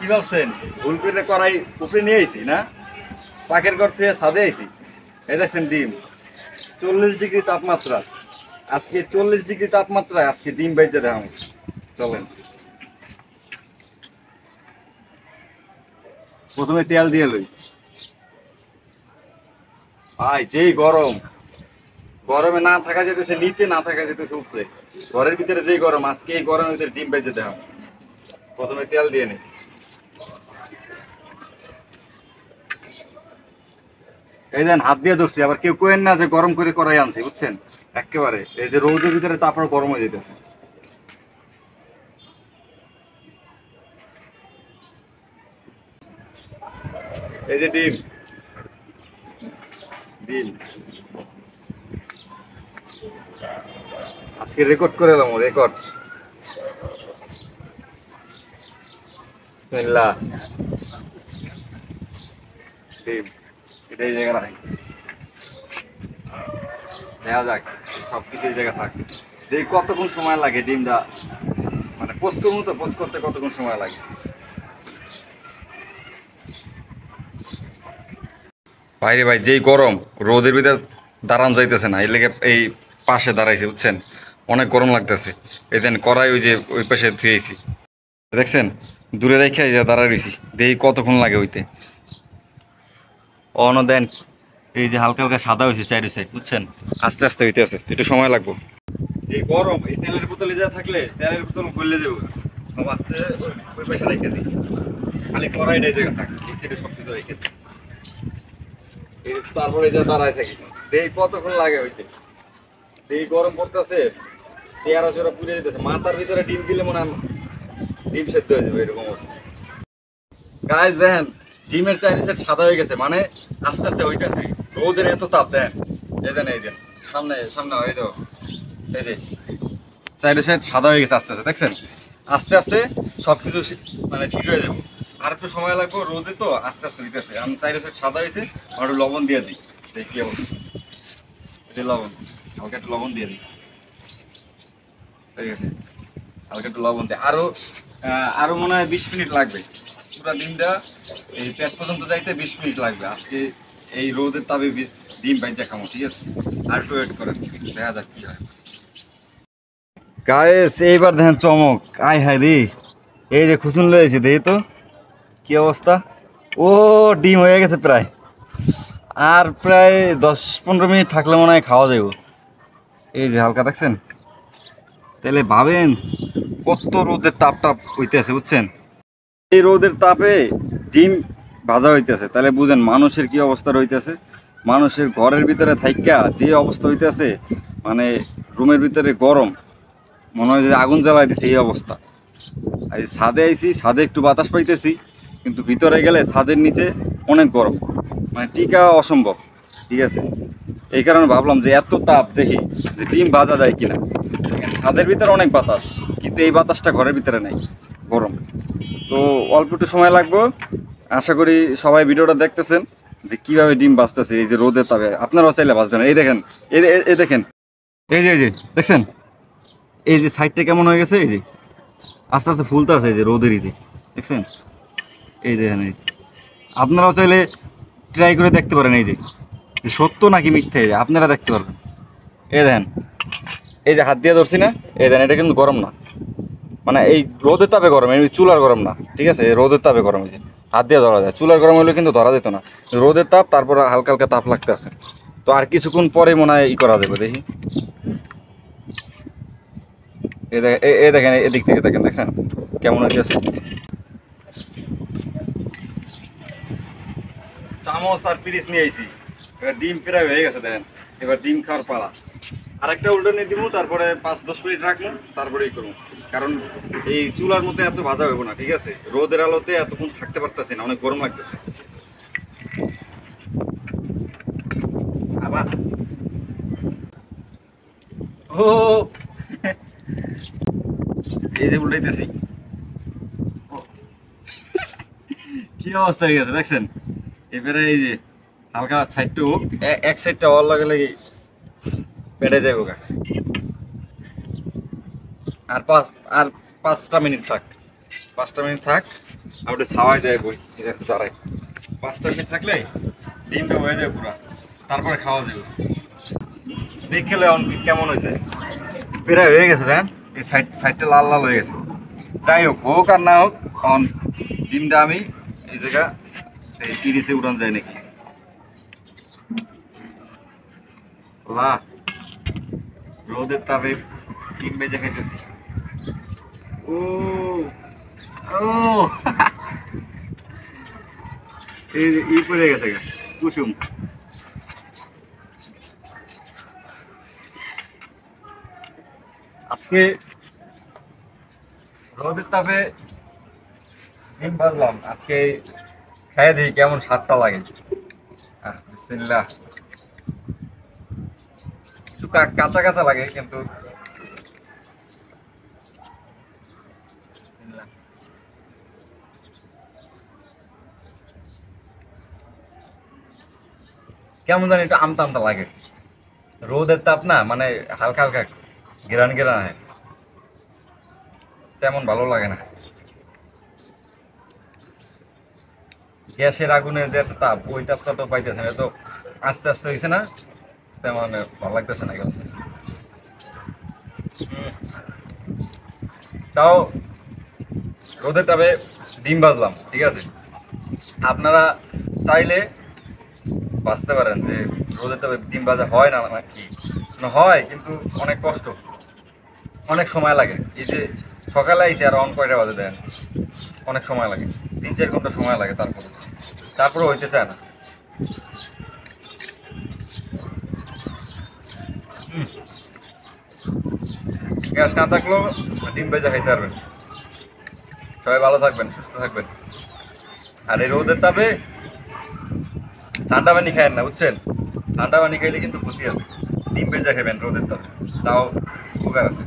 কি ভাবছেন ভুল করে করাই উপরে নিয়ে আইছি না? পাকের ঘর থেকে ছাদে আইছি। এই দেখছেন ডিম 40 ডিগ্রি তাপমাত্রা। আজকে 40 ডিগ্রি তাপমাত্রায় আজকে ডিম বেঁচে দেখাম। চলেন প্রথমে তেল দিয়ে লই। ভাই যেই গরম, গরমে না থাকা যেতেছে নিচে, না থাকা যেতেছে উপরে। ঘরের ভিতরে যেই গরম, আজকে এই গরমের ভিতরে ডিম বেঁচে দেখাম। প্রথমে তেল দিয়ে নি। এই দেন হাত দিয়ে ধরছি, আবার কেউ কোয়েন না যে গরম করে করাই আনছি, বুঝছেন? একেবারে এই যে রৌদের ভিতরে তারপর গরম হয়ে যেতেছে। এই যে ডিম, ডিম আজকে রেকর্ড করে এলাম, রেকর্ড। বিসমিল্লাহ। ডিম এটা এই জায়গা রাখি, দেখা যাক সবকিছু এই জায়গা থাক। দেখি কতক্ষণ সময় লাগে ডিমটা, মানে পোস্ট করবো তো, পোস্ট করতে কতক্ষণ সময় লাগে। বাইরে ভাই যেই গরম, রোদের ভিতরে দাঁড়ান যাইতেছে না, এই লেগে এই পাশে দাঁড়াইছে, বুঝছেন? অনেক গরম লাগতেছে। এই দেন কড়াই ওই যে ওই পাশে ধুয়েছি, দেখছেন? দূরে রেখে এই যে দাঁড়াই রয়েছি, দেখি কতক্ষণ লাগে হইতে। অন দেন এই যে হালকা হালকা সাদা হয়েছে চারি সাইড, বুঝছেন? আস্তে আস্তে হইতে আছে, একটু সময় লাগবে। যে গরম, এই তেলের বোতলে যা থাকলে তেলের বোতল গলে দেবো। সব আস্তে ওই পাশে রেখে দিই, খালি কড়াইটা এই জায়গা থাকে, এই সাইডে সব কিছু রেখে দিই। তারপরে যে দাঁড়ায় থাকি, দেখি কতক্ষণ লাগে হইতে। দেখি গরম পড়তেছে, চেয়ারা চেয়ারা পুড়ে যেতেছে, মাথার ভিতরে ডিম দিলে মনে হয় ডিম সেদ্ধ হয়ে যাবে, এরকম অবস্থা। গাইস দেখেন ডিমের চারি সাইড সাদা হয়ে গেছে, মানে আস্তে আস্তে হইতেছে। রোদের এত তাপ দেন, এই দেন এই দেন সামনে সামনে হয়ে দাও, এই যে চারি সাইড সাদা হয়ে গেছে আস্তে আস্তে, দেখছেন? আস্তে আস্তে সব কিছু মানে ঠিক হয়ে যাবে। আর একটু সময় লাগবে, রোদে তো আস্তে আস্তে হইতেছে। আমি চারি সাইড সাদা হয়েছে, আর একটু লবণ দিয়ে দিই, দেখি অবস্থা। লবণ হালকা একটু লবণ দিয়ে দিই, ঠিক আছে? হালকা একটু লবণ দিয়ে আরো আরো মনে হয় 20 মিনিট লাগবে। পুরো ডিমটা এই পেট পর্যন্ত যাইতে 20 মিনিট লাগবে। আজকে এই রোদের তাপে ডিম বাইজা খামো, ঠিক আছে? আর একটু ওয়েট করেন, দেখা যাক কি হয়। গাইস এইবার দেখেন চমক, আয় হায় রে, এই যে খুসুন লয়েছে, দেখি তো কি অবস্থা। ও ডিম হয়ে গেছে প্রায়, আর প্রায় 10-15 মিনিট থাকলে মনে হয় খাওয়া যাবে। এই যে হালকা দেখছেন, তাহলে ভাবেন কত রোদের তাপ টাপ হইতেছে, বুঝছেন? এই রোদের তাপে ডিম ভাজা হইতেছে, তাহলে বুঝেন মানুষের কি অবস্থা রইতেছে। মানুষের ঘরের ভিতরে থাইকা যে অবস্থা হইতেছে, মানে রুমের ভিতরে গরম, মনে হয় যে আগুন জ্বালাই দিছে, এই অবস্থা। আর ছাদে আইছি, ছাদে একটু বাতাস পাইতেছি, কিন্তু ভিতরে গেলে ছাদের নিচে অনেক গরম, মানে টিকা অসম্ভব, ঠিক আছে? এই কারণে ভাবলাম যে এত তাপ দেখি যে ডিম ভাজা যায় কিনা। ছাদের ভিতরে অনেক বাতাস, কিন্তু এই বাতাসটা ঘরের ভিতরে নেই, গরম। তো অল্প একটু সময় লাগবে। আশা করি সবাই ভিডিওটা দেখতেছেন যে কিভাবে ডিম ভাজতেছে এই যে রোদের তাপে। আপনারাও চাইলে ভাজবেন। এই দেখেন, এই দেখেন, এই যে দেখছেন, এই যে সাইডটা কেমন হয়ে গেছে, এই যে আস্তে আস্তে ফুলতে আছে, এই যে রোদের ইতে, দেখছেন? এই দেখেন, আপনারাও চাইলে ট্রাই করে দেখতে পারেন, এই যে সত্য নাকি মিথ্যে আপনারা দেখতে পারবেন। এই দেখেন, এই যে হাত দিয়ে ধরছি না, এই দেখেন এটা কিন্তু গরম না, মানে এই রোদের তাপে গরম, এই চুলার গরম না, ঠিক আছে? এই রোদের তাপে গরম হয়েছে, হাত দিয়ে ধরা যায়। চুলার গরম হলে কিন্তু ধরা যেত না, রোদের তাপ, তারপর হালকা হালকা তাপ লাগতে আছে। তো আর কিছুক্ষণ পরে মনে হয় ই করা যাবে, দেখি। এই দেখেন, এদিক থেকে দেখেন, দেখছেন কেমন হয়েছে? চামচ আর পিরিচ নিয়ে আইছি, এবার ডিম প্রায় হয়ে গেছে, দেখেন। এবার ডিম খাওয়ার পালা। আরেকটা উল্টো নিয়ে দিব, তারপরে 5-10 মিনিট রাখবো, তারপরেই করবো। কারণ এই চুলার মধ্যে এত ভাজা হইব না, ঠিক আছে? রোদের আলোতে এতক্ষণ থাকতে পারতেছি না, অনেক গরম লাগতেছে। আবার ও এই যে উল্টাইতেছি, কি অবস্থা হয়ে গেছে দেখছেন? এবারে এই যে হালকা সাইডটা হোক, এক সাইডটা হওয়ার লাগে লাগে পেটে যাবো গা। আর 5টা মিনিট থাক, 5টা মিনিট থাক, আমি একটু ছাওয়ায় যাই বই, একটু দাঁড়াই। 5টা মিনিট থাকলে ডিমটা হয়ে যাবে পুরা, তারপরে খাওয়া যাবে। দেখলে কেমন হয়েছে, প্রায় হয়ে গেছে দেন, এই সাইডটা লাল লাল হয়ে গেছে। যাই হোক, হোক আর না হোক, অন ডিমটা আমি এই জায়গা এই তিরিশে উড়ান যায় নাকি। রোদের তাপে ডিম ভেজে খাইতেছি। ও ও এই পড়ে গেছে কুসুম। আজকে রোদের তাপে ডিম ভাজলাম, আজকে খাই দিই কেমন স্বাদটা লাগে। বিসমিল্লাহ। একটু কাঁচা কাঁচা লাগে কিন্তু কেমন জানি একটু আমতা আমতা লাগে। রোদের তাপ না, মানে হালকা হালকা গেরান গেরান হয়, তেমন ভালো লাগে না। গ্যাসের আগুনের যে একটা তাপ, ওই তাপটা তো পাইতেছে না, তো আস্তে আস্তে হয়েছে না, তেমন ভালো লাগতেছে না কেন। তাও রোদের তাপে ডিম ভাজলাম, ঠিক আছে। আপনারা চাইলে বাঁচতে পারেন যে রোদের তাপে ডিম ভাজা হয় না নাকি, হয় কিন্তু অনেক কষ্ট, অনেক সময় লাগে। এই যে সকালে আইসি আর কয়টা বাজে দেন, অনেক সময় লাগে, 3-4 ঘন্টা সময় লাগে, তারপরে হইতে চায় না। গ্যাস না থাকলেও ডিম ভেজা খাইতে পারবেন। সবাই ভালো থাকবেন, সুস্থ থাকবেন। আর এই রোদের তাপে ঠান্ডা পানি খায়েন না, বুঝছেন? ঠান্ডা পানি খাইলে কিন্তু ক্ষতি আছে। ডিম ভেজা খাবেন রোদের তাপে, তাও উপকার আছে।